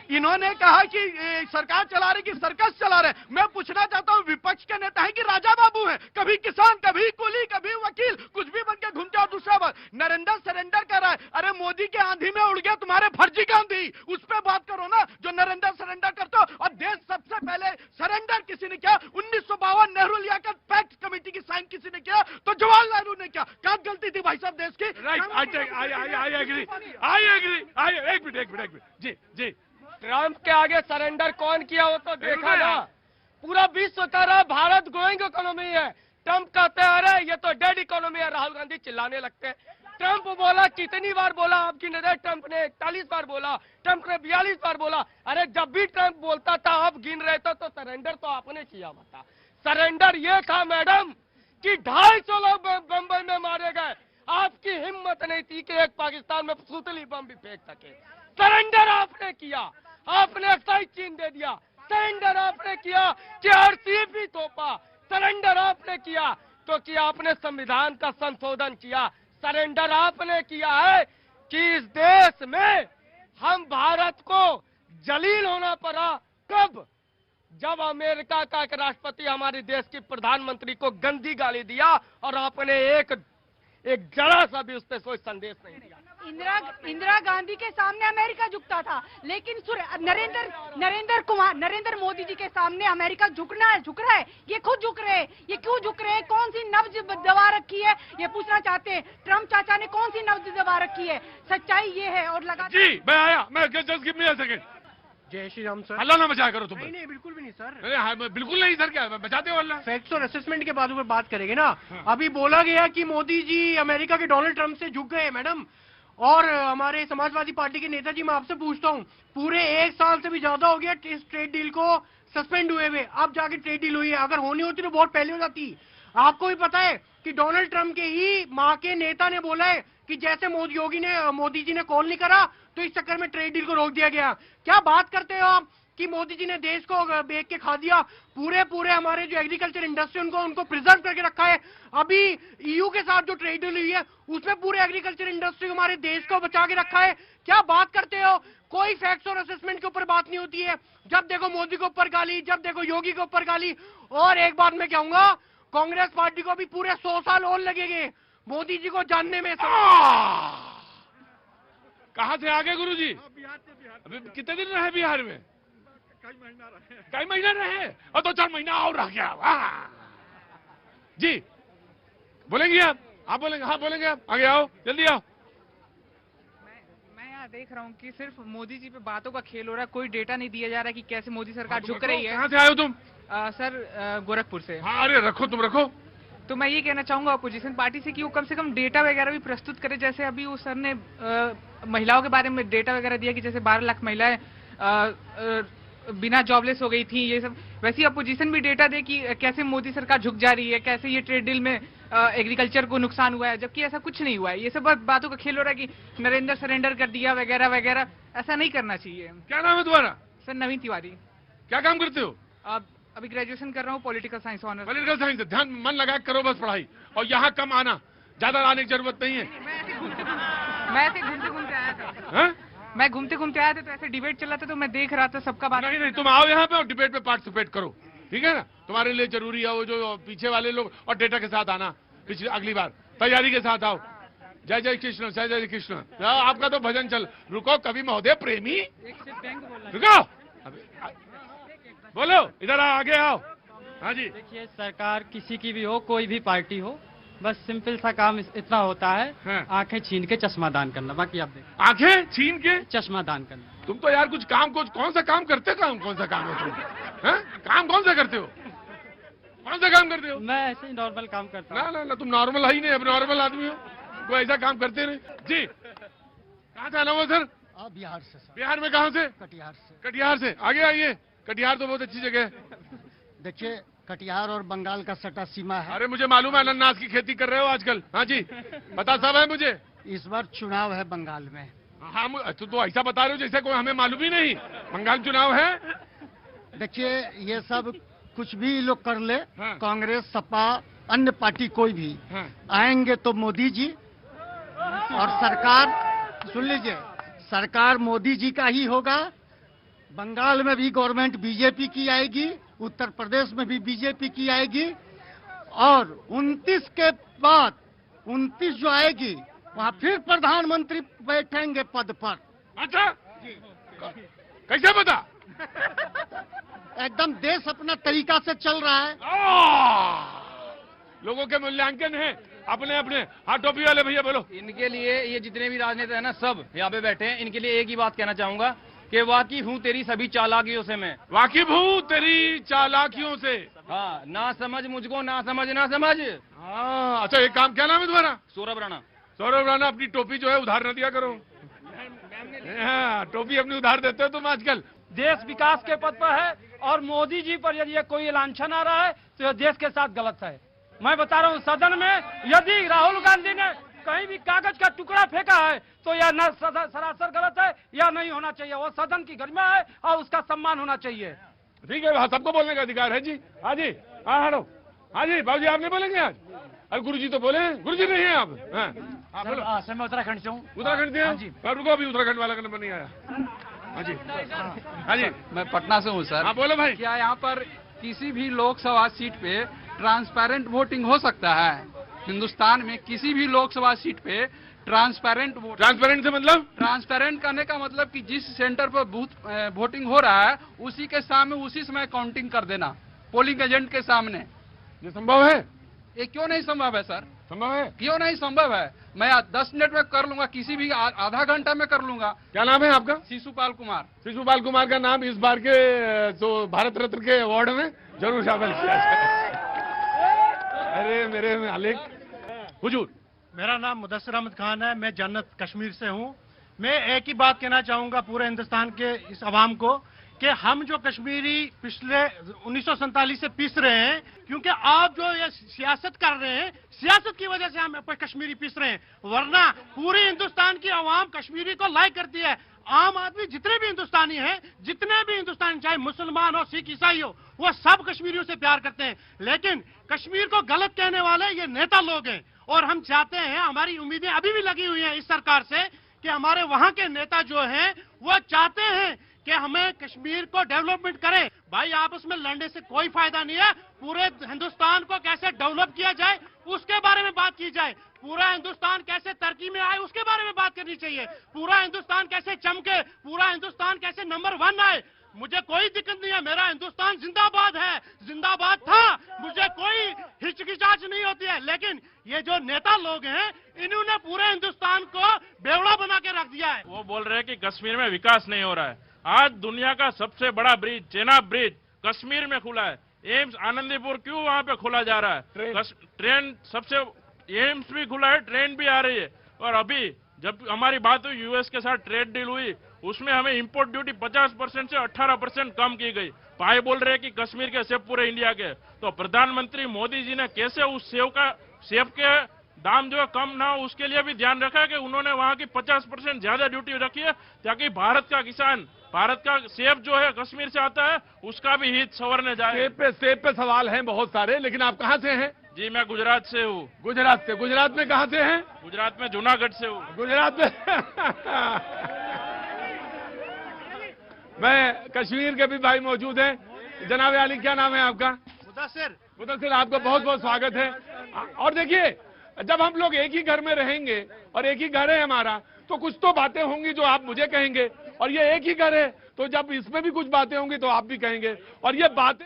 इन्होंने कहा कि सरकार चला रही कि सर्कस चला रहे। मैं पूछना चाहता हूं, विपक्ष के नेता है कि राजा बाबू हैं? कभी किसान, कभी कुली, कभी वकील, कुछ भी बन के घूमते। और दूसरा बात, नरेंद्र सरेंडर कर रहा है। अरे मोदी के आंधी में उड़ गया तुम्हारे फर्जी का आंधी, उस पर बात करो ना जो नरेंद्र सरेंडर करते हो। और देश सबसे पहले सरेंडर किसी ने किया 1952, नेहरू लियाकत पैक्ट कमेटी की साइन किसी ने किया तो जवाहरलाल नेहरू ने किया। क्या गलती थी भाई साहब देश की? एक मिनट जी ट्रंप के आगे सरेंडर कौन किया वो तो देखा ना। पूरा विश्व कह रहा है भारत ग्रोइंग इकोनॉमी है, ट्रंप कहते हैं अरे ये तो डेड इकोनॉमी है। राहुल गांधी चिल्लाने लगते हैं। ट्रंप बोला, कितनी बार बोला आपकी नजर? ट्रंप ने 41 बार बोला, ट्रंप ने 42 बार बोला। अरे जब भी ट्रंप बोलता था आप गिन रहे थे तो सरेंडर तो आपने किया। बता सरेंडर ये था मैडम कि 250 लोग बम्बई में मारे गए। आपकी हिम्मत नहीं थी कि एक पाकिस्तान में सुतली बम भी फेंक सके। सरेंडर आपने किया, आपने साइड चीन दे दिया। सरेंडर आपने किया कि आरसीईपी भी थोपा। सरेंडर आपने किया तो कि आपने संविधान का संशोधन किया। सरेंडर आपने किया है कि इस देश में हम भारत को जलील होना पड़ा। कब? जब अमेरिका का एक राष्ट्रपति हमारे देश की प्रधानमंत्री को गंदी गाली दिया और आपने एक जरा सा भी उस पर कोई संदेश नहीं दिया। इंदिरा गांधी के सामने अमेरिका झुकता था, लेकिन नरेंद्र मोदी जी के सामने अमेरिका झुक रहा है। ये खुद झुक रहे हैं। ये क्यों झुक रहे हैं? कौन सी नब्ज दबा रखी है ये पूछना चाहते हैं। ट्रंप चाचा ने कौन सी नब्ज दबा रखी है? सच्चाई ये है। और लगा जी मैं आया, मैं just give me a second. जय श्री राम सर। हल्ला ना मचा करो तुम। नहीं बिल्कुल भी नहीं सर। बिल्कुल नहीं सर, क्या बचाते हो हल्ला? फैक्ट्स और असेसमेंट के बाद में बात करेंगे ना। अभी बोला गया कि मोदी जी अमेरिका के डोनाल्ड ट्रंप से झुक गए मैडम। और हमारे समाजवादी पार्टी के नेताजी, मैं आपसे पूछता हूं, पूरे 1 साल से भी ज्यादा हो गया इस ट्रेड डील को सस्पेंड हुए हुए। अब जाके ट्रेड डील हुई है। अगर होनी होती तो बहुत पहले हो जाती। आपको भी पता है कि डोनाल्ड ट्रंप के ही माँ के नेता ने बोला है कि जैसे मोदी जी ने कॉल नहीं करा तो इस चक्कर में ट्रेड डील को रोक दिया गया। क्या बात करते हो आप कि मोदी जी ने देश को बेच के खा दिया। पूरे हमारे जो एग्रीकल्चर इंडस्ट्री उनको प्रिजर्व करके रखा है। अभी ईयू के साथ जो ट्रेड डील हुई है उसमें पूरे एग्रीकल्चर इंडस्ट्री हमारे देश को बचा के रखा है। क्या बात करते हो? कोई फैक्ट्स और असेसमेंट के ऊपर बात नहीं होती है। जब देखो मोदी के ऊपर गाली, जब देखो योगी के ऊपर गाली। और एक बात मैं कहूंगा, कांग्रेस पार्टी को भी पूरे 100 साल और लगेंगे मोदी जी को जानने में। कहां से आगे गुरु जी? अभी कितने दिन रहे बिहार में? कई महीना रहे और 2-4 महीना और रह गया। जी बोलेंगे आप बोलेंगे? हाँ बोलेंगे आप। आगे आओ, जल्दी आओ। मैं यहाँ देख रहा हूँ कि सिर्फ मोदी जी पे बातों का खेल हो रहा है। कोई डेटा नहीं दिया जा रहा है कि कैसे मोदी सरकार झुक रही है। कहाँ से आए हो तुम? सर गोरखपुर से। हाँ अरे रखो, तुम रखो। तो मैं ये कहना चाहूंगा अपोजिशन पार्टी से कि वो कम से कम डेटा वगैरह भी प्रस्तुत करे। जैसे अभी उस सर ने महिलाओं के बारे में डेटा वगैरह दिया कि जैसे 12 लाख महिलाएं बिना जॉबलेस हो गई थी, ये सब। वैसे अपोजिशन भी डेटा दे कि कैसे मोदी सरकार झुक जा रही है, कैसे ये ट्रेड डील में एग्रीकल्चर को नुकसान हुआ है, जबकि ऐसा कुछ नहीं हुआ है। ये सब बातों का खेल हो रहा है कि नरेंद्र सरेंडर कर दिया वगैरह वगैरह। ऐसा नहीं करना चाहिए। क्या नाम है तुम्हारा? सर नवीन तिवारी। क्या काम करते हो? अभी ग्रेजुएशन कर रहा हूँ, political science honours. Political science. ध्यान मन लगा करो बस पढ़ाई, और यहाँ कम आना, ज्यादा आने की जरूरत नहीं है। मैं ऐसे घूमते घूमते आया था। मैं घूमते घूमते आया था तो ऐसे डिबेट चला था तो मैं देख रहा था सबका बात। नहीं तुम आओ यहाँ पे और डिबेट में पार्टिसिपेट करो, ठीक है ना? तुम्हारे लिए जरूरी है वो जो पीछे वाले लोग, और डेटा के साथ आना। पिछली अगली बार तैयारी के साथ आओ। जय जय कृष्ण, जय जय कृष्ण। आपका तो भजन चल। रुको कवि महोदय प्रेमी, रुको बोलो, इधर आओ, आगे आओ। हाँ जी। देखिए सरकार किसी की भी हो, कोई भी पार्टी हो, बस सिंपल सा काम इतना होता है, हाँ। आंखें छीन के चश्मा दान करना। बाकी आप देखिए, आंखें छीन के चश्मा दान करना। तुम तो यार कुछ काम, कौन सा काम करते? कौन सा काम है तुम? काम कौन सा करते हो? कौन सा काम करते हो? मैं ऐसे ही नॉर्मल काम करता हूँ। ना तुम नॉर्मल है ही नहीं, अब नॉर्मल आदमी हो, कोई ऐसा काम करते नहीं। जी कहाँ से आना हुआ सर? बिहार से सर। बिहार में कहाँ से? कटिहार से। कटिहार से। आगे आइए। कटिहार तो बहुत अच्छी जगह है। देखिए कटिहार और बंगाल का सटा सीमा है। अरे मुझे मालूम है, अनानास की खेती कर रहे हो आजकल। हाँ जी पता सब है मुझे। इस बार चुनाव है बंगाल में। हाँ तो ऐसा बता रहे हो जैसे कोई हमें मालूम ही नहीं। बंगाल चुनाव है। देखिए ये सब कुछ भी लोग कर ले, हाँ। कांग्रेस सपा अन्य पार्टी कोई भी, हाँ। आएंगे तो मोदी जी, और सरकार सुन लीजिए, सरकार मोदी जी का ही होगा, बंगाल में भी गवर्नमेंट बीजेपी की आएगी, उत्तर प्रदेश में भी बीजेपी की आएगी, और 29 के बाद 29 जो आएगी वहां फिर प्रधानमंत्री बैठेंगे पद पर। अच्छा, कैसे पता? एकदम देश अपना तरीका से चल रहा है। लोगों के मूल्यांकन है अपने अपने। हाँ, टोपी वाले भैया बोलो। इनके लिए ये जितने भी राजनेता है ना, सब यहाँ पे बैठे हैं, इनके लिए एक ही बात कहना चाहूंगा कि वाकिफ हूँ तेरी सभी चालाकियों से मैं। वाकिफ हूँ तेरी चालाकियों से। हाँ, ना समझ मुझको, ना समझ ना समझ। हाँ, अच्छा, एक काम, क्या नाम है तुम्हारा? सौरभ राणा। सौरभ राणा, अपनी टोपी जो है उधार न दिया करो। हाँ, टोपी अपनी उधार देते हो तुम आजकल। देश विकास के पथ पर है और मोदी जी पर यदि कोई लांछन आ रहा है तो यह देश के साथ गलत है। मैं बता रहा हूँ, सदन में यदि राहुल गांधी ने कहीं भी कागज का टुकड़ा फेंका है तो यह न सरासर गलत है या नहीं होना चाहिए। वो सदन की गरिमा है और उसका सम्मान होना चाहिए। ठीक है, सबको बोलने का अधिकार है जी। हाँ जी, हाँ हेलो, हाँ जी बाबूजी, आप नहीं बोलेंगे आज? अरे गुरुजी तो बोले। गुरुजी नहीं है आप? हाँ बोलो। सर, मैं उत्तराखंड से हूँ। उत्तराखंड से? हाँ जी। रुको, अभी उत्तराखंड वाला का नंबर नहीं आया। हाँ जी, हाँ जी, मैं पटना से हूँ सर। हाँ बोलो भाई। क्या यहाँ पर किसी भी लोकसभा सीट पे ट्रांसपेरेंट वोटिंग हो सकता है? हिंदुस्तान में किसी भी लोकसभा सीट पे ट्रांसपेरेंट ट्रांसपेरेंट से मतलब? ट्रांसपेरेंट करने का मतलब कि जिस सेंटर पर बूथ वोटिंग हो रहा है उसी के सामने उसी समय काउंटिंग कर देना, पोलिंग एजेंट के सामने। ये संभव है? ये क्यों नहीं संभव है सर? संभव है। क्यों नहीं संभव है? मैं 10 मिनट में कर लूंगा, किसी भी आधा घंटा में कर लूंगा। क्या नाम है आपका? शिशुपाल कुमार। शिशुपाल कुमार का नाम इस बार के जो भारत रत्न के अवार्ड में जरूर शामिल किया जाए। अरे मेरे मालिक। हुजूर। मेरा नाम मुदस्सिर अहमद खान है, मैं जन्नत कश्मीर से हूँ। मैं एक ही बात कहना चाहूंगा पूरे हिंदुस्तान के इस अवाम को कि हम जो कश्मीरी पिछले 1947 से पीस रहे हैं, क्योंकि आप जो ये सियासत कर रहे हैं, सियासत की वजह से हम कश्मीरी पीस रहे हैं, वरना पूरे हिंदुस्तान की अवाम कश्मीरी को लाइक करती है। आम आदमी जितने भी हिंदुस्तानी हैं, जितने भी हिंदुस्तानी, चाहे मुसलमान हो, सिख, ईसाई हो, वो सब कश्मीरियों से प्यार करते हैं। लेकिन कश्मीर को गलत कहने वाले ये नेता लोग हैं, और हम चाहते हैं, हमारी उम्मीदें अभी भी लगी हुई हैं इस सरकार से कि हमारे वहां के नेता जो हैं वो चाहते हैं कि हमें कश्मीर को डेवलपमेंट करें। भाई आपस में लड़ने से कोई फायदा नहीं है। पूरे हिंदुस्तान को कैसे डेवलप किया जाए उसके बारे में बात की जाए। पूरा हिंदुस्तान कैसे तरक्की में आए उसके बारे में बात करनी चाहिए। पूरा हिंदुस्तान कैसे चमके, पूरा हिंदुस्तान कैसे नंबर 1 आए। मुझे कोई दिक्कत नहीं है, मेरा हिंदुस्तान जिंदाबाद है, जिंदाबाद था, मुझे कोई हिचकिचाहट नहीं होती है। लेकिन ये जो नेता लोग हैं, इन्होंने पूरे हिंदुस्तान को बेवड़ा बना के रख दिया है। वो बोल रहे हैं कि कश्मीर में विकास नहीं हो रहा है। आज दुनिया का सबसे बड़ा ब्रिज, चेनाब ब्रिज, कश्मीर में खुला है। एम्स आनंदीपुर क्यों वहाँ पे खोला जा रहा है? ट्रेन सबसे, एम्स भी खुला है, ट्रेन भी आ रही है। और अभी जब हमारी बात हुई यूएस के साथ ट्रेड डील हुई, उसमें हमें इंपोर्ट ड्यूटी 50% से 18% कम की गई। भाई बोल रहे हैं कि कश्मीर के सेब पूरे इंडिया के। तो प्रधानमंत्री मोदी जी ने कैसे उस सेब के दाम जो है कम ना हो उसके लिए भी ध्यान रखा है कि उन्होंने वहां की 50% ज्यादा ड्यूटी रखी है, ताकि भारत का किसान, भारत का सेब जो है कश्मीर से आता है उसका भी हित संवरने जाए। सेब पे सवाल हैं बहुत सारे, लेकिन आप कहाँ से हैं? जी मैं गुजरात से हूँ। गुजरात से? गुजरात में कहाँ से हैं? गुजरात में जूनागढ़ से हूँ। गुजरात में मैं कश्मीर के भी भाई मौजूद हैं। जनाब अली, क्या नाम है आपका? मुदस्सिर। मुदस्सिर, आपका बहुत बहुत स्वागत है। और देखिए, जब हम लोग एक ही घर में रहेंगे और एक ही घर है हमारा, तो कुछ तो बातें होंगी जो आप मुझे कहेंगे, और ये एक ही घर है तो जब इसमें भी कुछ बातें होंगी तो आप भी कहेंगे, और ये बातें